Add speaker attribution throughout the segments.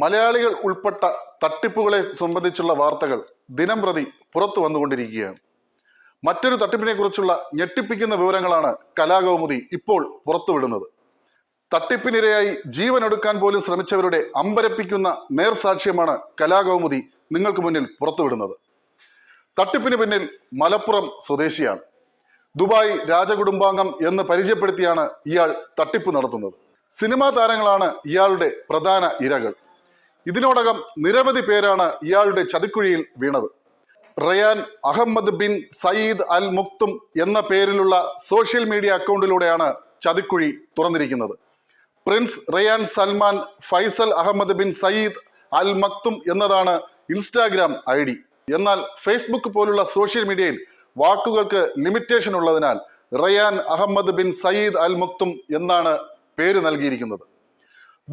Speaker 1: മലയാളികൾ ഉൾപ്പെട്ട തട്ടിപ്പുകളെ സംബന്ധിച്ചുള്ള വാർത്തകൾ ദിനംപ്രതി പുറത്തു വന്നുകൊണ്ടിരിക്കുകയാണ്. മറ്റൊരു തട്ടിപ്പിനെ കുറിച്ചുള്ള ഞെട്ടിപ്പിക്കുന്ന വിവരങ്ങളാണ് കലാകൗമുദി ഇപ്പോൾ പുറത്തുവിടുന്നത്. തട്ടിപ്പിനിരയായി ജീവനൊടുക്കാൻ പോലും ശ്രമിച്ചവരുടെ അമ്പരപ്പിക്കുന്ന നേർസാക്ഷ്യമാണ് കലാകൗമുദി നിങ്ങൾക്ക് മുന്നിൽ പുറത്തുവിടുന്നത്. തട്ടിപ്പിന് പിന്നിൽ മലപ്പുറം സ്വദേശിയാണ്. ദുബായ് രാജകുടുംബാംഗം എന്ന് പരിചയപ്പെടുത്തിയാണ് ഇയാൾ തട്ടിപ്പ് നടത്തുന്നത്. സിനിമാ താരങ്ങളാണ് ഇയാളുടെ പ്രധാന ഇരകൾ. ഇതിനോടകം നിരവധി പേരാണ് ഇയാളുടെ ചതിക്കുഴിയിൽ വീണത്. Rayan Ahmed bin Sayyid Al Muktum എന്ന പേരിലുള്ള സോഷ്യൽ മീഡിയ അക്കൗണ്ടിലൂടെയാണ് ചതിക്കുഴി തുറന്നിരിക്കുന്നത്. Prince Rayan Salman Faisal Ahmed bin Sayyid Al Maktoum എന്നതാണ് ഇൻസ്റ്റാഗ്രാം ID. എന്നാൽ ഫേസ്ബുക്ക് പോലുള്ള സോഷ്യൽ മീഡിയയിൽ വാക്കുകൾക്ക് ലിമിറ്റേഷൻ ഉള്ളതിനാൽ Rayan Ahmed bin Sayyid Al Muktum എന്നാണ് പേര് നൽകിയിരിക്കുന്നത്.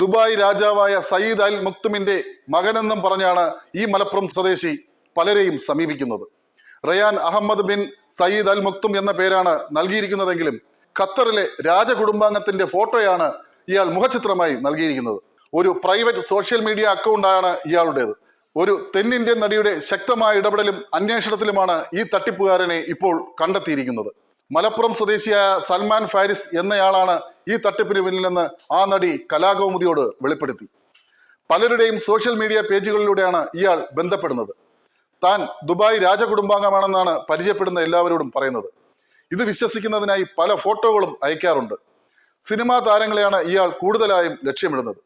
Speaker 1: ദുബായ് രാജാവായ സയ്യിദ് അൽ മുക്തുമിന്റെ മകനെന്നും പറഞ്ഞാണ് ഈ മലപ്പുറം സ്വദേശി പലരെയും സമീപിക്കുന്നത്. Ryan Ahmed bin Sayyid Al Muktum എന്ന പേരാണ് നൽകിയിരിക്കുന്നതെങ്കിലും ഖത്തറിലെ രാജകുടുംബാംഗത്തിന്റെ ഫോട്ടോയാണ് ഇയാൾ മുഖചിത്രമായി നൽകിയിരിക്കുന്നത്. ഒരു പ്രൈവറ്റ് സോഷ്യൽ മീഡിയ അക്കൗണ്ടാണ് ഇയാളുടേത്. ഒരു തെന്നിന്ത്യൻ നടിയുടെ ശക്തമായ ഇടപെടലും അന്വേഷണത്തിലുമാണ് ഈ തട്ടിപ്പുകാരനെ ഇപ്പോൾ കണ്ടെത്തിയിരിക്കുന്നത്. മലപ്പുറം സ്വദേശിയായ സൽമാൻ ഫാരിസ് എന്നയാളാണ് ഈ തട്ടിപ്പിന് പിന്നിലെന്ന് ആ നടി കലാകൗമുദിയോട് വെളിപ്പെടുത്തി. പലരുടെയും സോഷ്യൽ മീഡിയ പേജുകളിലൂടെയാണ് ഇയാൾ ബന്ധപ്പെടുന്നത്. താൻ ദുബായ് രാജകുടുംബാംഗമാണെന്നാണ് പരിചയപ്പെടുന്ന എല്ലാവരോടും പറയുന്നത്. ഇത് വിശ്വസിക്കുന്നതിനായി പല ഫോട്ടോകളും അയക്കാറുണ്ട്. സിനിമാ താരങ്ങളെയാണ് ഇയാൾ കൂടുതലായും ലക്ഷ്യമിടുന്നത്.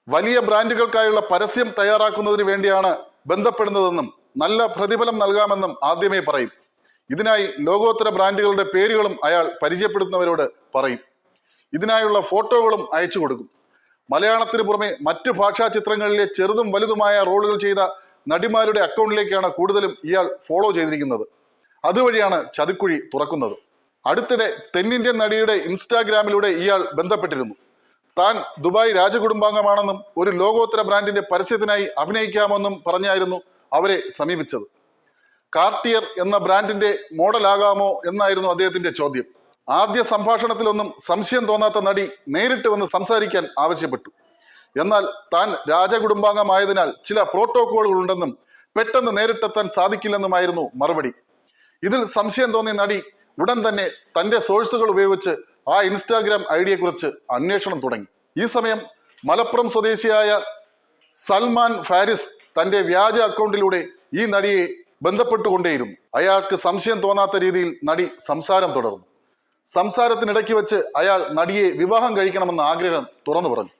Speaker 1: വലിയ ബ്രാൻഡുകൾക്കായുള്ള പരസ്യം തയ്യാറാക്കുന്നതിന് വേണ്ടിയാണ് ബന്ധപ്പെടുന്നതെന്നും നല്ല പ്രതിഫലം നൽകാമെന്നും ആദ്യമേ പറയും. ഇതിനായി ലോകോത്തര ബ്രാൻഡുകളുടെ പേരുകളും അയാൾ പരിചയപ്പെടുത്തുന്നവരോട് പറയും. ഇതിനായുള്ള ഫോട്ടോകളും അയച്ചു കൊടുക്കും. മലയാളത്തിന് പുറമെ മറ്റു ഭാഷാ ചിത്രങ്ങളിലെ ചെറുതും വലുതുമായ റോളുകൾ ചെയ്ത നടിമാരുടെ അക്കൗണ്ടിലേക്കാണ് കൂടുതലും ഇയാൾ ഫോളോ ചെയ്തിരിക്കുന്നത്. അതുവഴിയാണ് ചതിക്കുഴി തുറക്കുന്നത്. അടുത്തിടെ തെന്നിന്ത്യൻ നടിയുടെ ഇൻസ്റ്റാഗ്രാമിലൂടെ ഇയാൾ ബന്ധപ്പെട്ടിരുന്നു. താൻ ദുബായ് രാജകുടുംബാംഗമാണെന്നും ഒരു ലോകോത്തര ബ്രാൻഡിന്റെ പരസ്യത്തിനായി അഭിനയിക്കാമെന്നും പറഞ്ഞായിരുന്നു അവരെ സമീപിച്ചത്. കാർട്ടിയർ എന്ന ബ്രാൻഡിന്റെ മോഡലാകാമോ എന്നായിരുന്നു അദ്ദേഹത്തിന്റെ ചോദ്യം. ആദ്യ സംഭാഷണത്തിലൊന്നും സംശയം തോന്നാത്ത നടി നേരിട്ട് വന്ന് സംസാരിക്കാൻ ആവശ്യപ്പെട്ടു. എന്നാൽ താൻ രാജകുടുംബാംഗമായതിനാൽ ചില പ്രോട്ടോകോളുകൾ ഉണ്ടെന്നും പെട്ടെന്ന് നേരിട്ടെത്താൻ സാധിക്കില്ലെന്നുമായിരുന്നു മറുപടി. ഇതിൽ സംശയം തോന്നിയ നടി ഉടൻ തന്നെ തന്റെ സോഴ്സുകൾ ഉപയോഗിച്ച് ആ ഇൻസ്റ്റാഗ്രാം ID കുറിച്ച് അന്വേഷണം തുടങ്ങി. ഈ സമയം മലപ്പുറം സ്വദേശിയായ സൽമാൻ ഫാരിസ് തന്റെ വ്യാജ അക്കൗണ്ടിലൂടെ ഈ നടിയെ ബന്ധപ്പെട്ടുകൊണ്ടേയിരുന്നു. അയാൾക്ക് സംശയം തോന്നാത്ത രീതിയിൽ നടി സംസാരം തുടർന്നു. സംസാരത്തിനിടയ്ക്ക് വെച്ച് അയാൾ നടിയെ വിവാഹം കഴിക്കണമെന്ന ആഗ്രഹം തുറന്നു പറഞ്ഞു.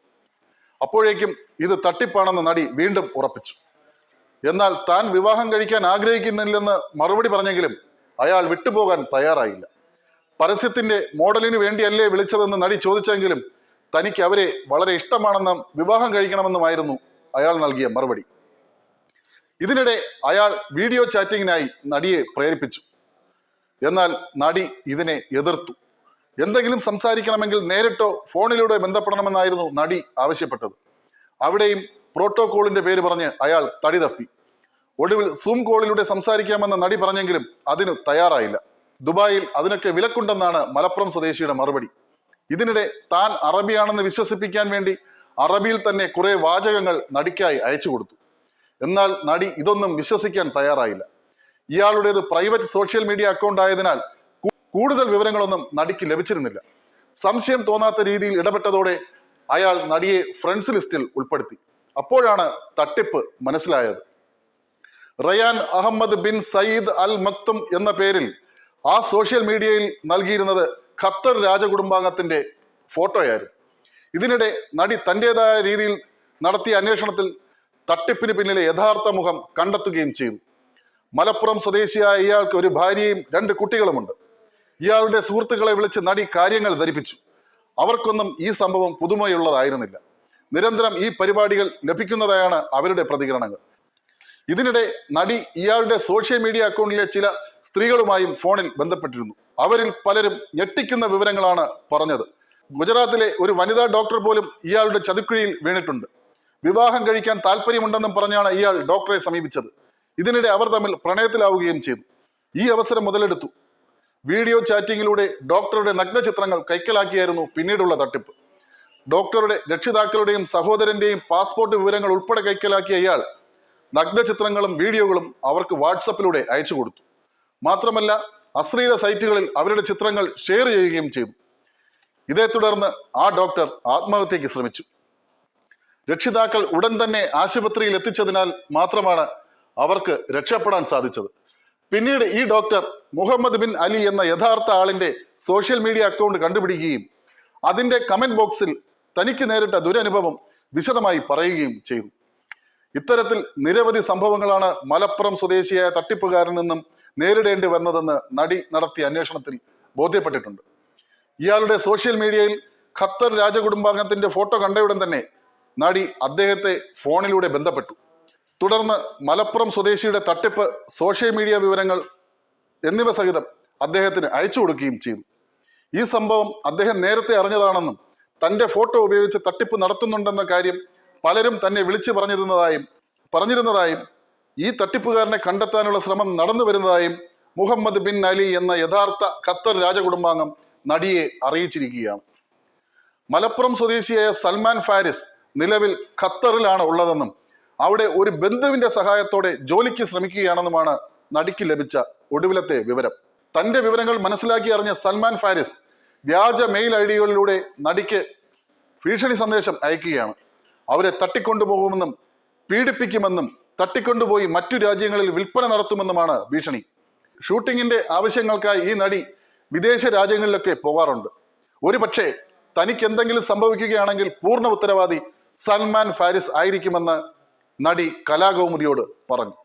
Speaker 1: അപ്പോഴേക്കും ഇത് തട്ടിപ്പാണെന്ന് നടി വീണ്ടും ഉറപ്പിച്ചു. എന്നാൽ താൻ വിവാഹം കഴിക്കാൻ ആഗ്രഹിക്കുന്നില്ലെന്ന് മറുപടി പറഞ്ഞെങ്കിലും അയാൾ വിട്ടുപോകാൻ തയ്യാറായില്ല. പരസ്യത്തിന്റെ മോഡലിന് വേണ്ടിയല്ലേ വിളിച്ചതെന്ന് നടി ചോദിച്ചെങ്കിലും തനിക്ക് അവരെ വളരെ ഇഷ്ടമാണെന്നും വിവാഹം കഴിക്കണമെന്നുമായിരുന്നു അയാൾ നൽകിയ മറുപടി. ഇതിനിടെ അയാൾ വീഡിയോ ചാറ്റിങ്ങിനായി നടിയെ പ്രേരിപ്പിച്ചു. എന്നാൽ നടി ഇതിനെ എതിർത്തു. എന്തെങ്കിലും സംസാരിക്കണമെങ്കിൽ നേരിട്ടോ ഫോണിലൂടെ ബന്ധപ്പെടണമെന്നായിരുന്നു നടി ആവശ്യപ്പെട്ടത്. അവിടെയും പ്രോട്ടോകോളിന്റെ പേര് പറഞ്ഞ് അയാൾ തടി തപ്പി. ഒടുവിൽ സൂം കോളിലൂടെ സംസാരിക്കാമെന്ന് നടി പറഞ്ഞെങ്കിലും അതിനു തയ്യാറായില്ല. ദുബായിൽ അതിനൊക്കെ വിലക്കുണ്ടെന്നാണ് മലപ്പുറം സ്വദേശിയുടെ മറുപടി. ഇതിനിടെ താൻ അറബിയാണെന്ന് വിശ്വസിപ്പിക്കാൻ വേണ്ടി അറബിയിൽ തന്നെ കുറെ വാചകങ്ങൾ നടിക്കായി അയച്ചു കൊടുത്തു. എന്നാൽ നടി ഇതൊന്നും വിശ്വസിക്കാൻ തയ്യാറായില്ല. ഇയാളുടേത് പ്രൈവറ്റ് സോഷ്യൽ മീഡിയ അക്കൗണ്ട് ആയതിനാൽ കൂടുതൽ വിവരങ്ങളൊന്നും നടിക്ക് ലഭിച്ചിരുന്നില്ല. സംശയം തോന്നാത്ത രീതിയിൽ ഇടപെട്ടതോടെ അയാൾ നടിയെ ഫ്രണ്ട്സ് ലിസ്റ്റിൽ ഉൾപ്പെടുത്തി. അപ്പോഴാണ് തട്ടിപ്പ് മനസ്സിലായത്. Ryan Ahmed bin Sayyid Al Maktoum എന്ന പേരിൽ ആ സോഷ്യൽ മീഡിയയിൽ നൽകിയിരുന്നത് ഖത്തർ രാജകുടുംബാംഗത്തിന്റെ ഫോട്ടോയായിരുന്നു. ഇതിനിടെ നടി തൻ്റെതായ രീതിയിൽ നടത്തിയ അന്വേഷണത്തിൽ തട്ടിപ്പിന് പിന്നിലെ യഥാർത്ഥ മുഖം കണ്ടെത്തുകയും ചെയ്തു. മലപ്പുറം സ്വദേശിയായ ഇയാൾക്ക് ഒരു ഭാര്യയും 2 കുട്ടികളുമുണ്ട്. ഇയാളുടെ സുഹൃത്തുക്കളെ വിളിച്ച് നടി കാര്യങ്ങൾ ധരിപ്പിച്ചു. അവർക്കൊന്നും ഈ സംഭവം പുതുമയുള്ളതായിരുന്നില്ല. നിരന്തരം ഈ പരിപാടികൾ ലഭിക്കുന്നതായാണ് അവരുടെ പ്രതികരണങ്ങൾ. ഇതിനിടെ നടി ഇയാളുടെ സോഷ്യൽ മീഡിയ അക്കൗണ്ടിലെ ചില സ്ത്രീകളുമായും ഫോണിൽ ബന്ധപ്പെട്ടിരുന്നു. അവരിൽ പലരും ഞെട്ടിക്കുന്ന വിവരങ്ങളാണ് പറഞ്ഞത്. ഗുജറാത്തിലെ ഒരു വനിതാ ഡോക്ടർ പോലും ഇയാളുടെ ചതിക്കുഴിയിൽ വീണിട്ടുണ്ട്. വിവാഹം കഴിക്കാൻ താല്പര്യമുണ്ടെന്നും പറഞ്ഞാണ് ഇയാൾ ഡോക്ടറെ സമീപിച്ചത്. ഇതിനിടെ അവർ തമ്മിൽ പ്രണയത്തിലാവുകയും ചെയ്തു. ഈ അവസരം മുതലെടുത്തു വീഡിയോ ചാറ്റിങ്ങിലൂടെ ഡോക്ടറുടെ നഗ്നചിത്രങ്ങൾ കൈക്കലാക്കിയായിരുന്നു പിന്നീടുള്ള തട്ടിപ്പ്. ഡോക്ടറുടെ രക്ഷിതാക്കളുടെയും സഹോദരന്റെയും പാസ്പോർട്ട് വിവരങ്ങൾ ഉൾപ്പെടെ കൈക്കലാക്കിയ ഇയാൾ നഗ്നചിത്രങ്ങളും വീഡിയോകളും അവർക്ക് വാട്സപ്പിലൂടെ അയച്ചു കൊടുത്തു. മാത്രമല്ല അശ്ലീല സൈറ്റുകളിൽ അവരുടെ ചിത്രങ്ങൾ ഷെയർ ചെയ്യുകയും ചെയ്തു. ഇതേ തുടർന്ന് ആ ഡോക്ടർ ആത്മഹത്യക്ക് ശ്രമിച്ചു. രക്ഷിതാക്കൾ ഉടൻ തന്നെ ആശുപത്രിയിൽ എത്തിച്ചതിനാൽ മാത്രമാണ് അവർക്ക് രക്ഷപ്പെടാൻ സാധിച്ചത്. പിന്നീട് ഈ ഡോക്ടർ മുഹമ്മദ് ബിൻ അലി എന്ന യഥാർത്ഥ ആളിന്റെ സോഷ്യൽ മീഡിയ അക്കൗണ്ട് കണ്ടുപിടിക്കുകയും അതിന്റെ കമന്റ് ബോക്സിൽ തനിക്ക് നേരിട്ട ദുരനുഭവം വിശദമായി പറയുകയും ചെയ്തു. ഇത്തരത്തിൽ നിരവധി സംഭവങ്ങളാണ് മലപ്പുറം സ്വദേശിയായ തട്ടിപ്പുകാരിൽ നിന്നും നേരിടേണ്ടി വന്നതെന്ന് നടി നടത്തിയ അന്വേഷണത്തിൽ ബോധ്യപ്പെട്ടിട്ടുണ്ട്. ഇയാളുടെ സോഷ്യൽ മീഡിയയിൽ ഖത്തർ രാജകുടുംബാംഗത്തിന്റെ ഫോട്ടോ കണ്ടയുടൻ തന്നെ നടി അദ്ദേഹത്തെ ഫോണിലൂടെ ബന്ധപ്പെട്ടു. തുടർന്ന് മലപ്പുറം സ്വദേശിയുടെ തട്ടിപ്പ്, സോഷ്യൽ മീഡിയ വിവരങ്ങൾ എന്നിവ സഹിതം അദ്ദേഹത്തിന് അയച്ചു കൊടുക്കുകയും ചെയ്തു. ഈ സംഭവം അദ്ദേഹം നേരത്തെ അറിഞ്ഞതാണെന്നും തന്റെ ഫോട്ടോ ഉപയോഗിച്ച് തട്ടിപ്പ് നടത്തുന്നുണ്ടെന്ന കാര്യം പലരും തന്നെ വിളിച്ചു പറഞ്ഞിരുന്നതായും ഈ തട്ടിപ്പുകാരനെ കണ്ടെത്താനുള്ള ശ്രമം നടന്നു വരുന്നതായും മുഹമ്മദ് ബിൻ അലി എന്ന യഥാർത്ഥ ഖത്തർ രാജകുടുംബാംഗം നടിയെ അറിയിച്ചിരിക്കുകയാണ്. മലപ്പുറം സ്വദേശിയായ സൽമാൻ ഫാരിസ് നിലവിൽ ഖത്തറിലാണ് ഉള്ളതെന്നും അവിടെ ഒരു ബന്ധുവിന്റെ സഹായത്തോടെ ജോലിക്ക് ശ്രമിക്കുകയാണെന്നുമാണ് നടിക്ക് ലഭിച്ച ഒടുവിലത്തെ വിവരം. തന്റെ വിവരങ്ങൾ മനസ്സിലാക്കി അറിഞ്ഞ സൽമാൻ ഫാരിസ് വ്യാജ മെയിൽ ഐഡികളിലൂടെ നടിക്ക് ഭീഷണി സന്ദേശം അയക്കുകയാണ്. അവരെ തട്ടിക്കൊണ്ടുപോകുമെന്നും പീഡിപ്പിക്കുമെന്നും തട്ടിക്കൊണ്ടുപോയി മറ്റു രാജ്യങ്ങളിൽ വിൽപ്പന നടത്തുമെന്നുമാണ് ഭീഷണി. ഷൂട്ടിങ്ങിന്റെ ആവശ്യങ്ങൾക്കായി ഈ നടി വിദേശ രാജ്യങ്ങളിലൊക്കെ പോകാറുണ്ട്. ഒരുപക്ഷെ തനിക്ക് എന്തെങ്കിലും സംഭവിക്കുകയാണെങ്കിൽ പൂർണ്ണ ഉത്തരവാദി സൽമാൻ ഫാരിസ് ആയിരിക്കുമെന്ന് നടി കലാകൗമുദിയോട് പറഞ്ഞു.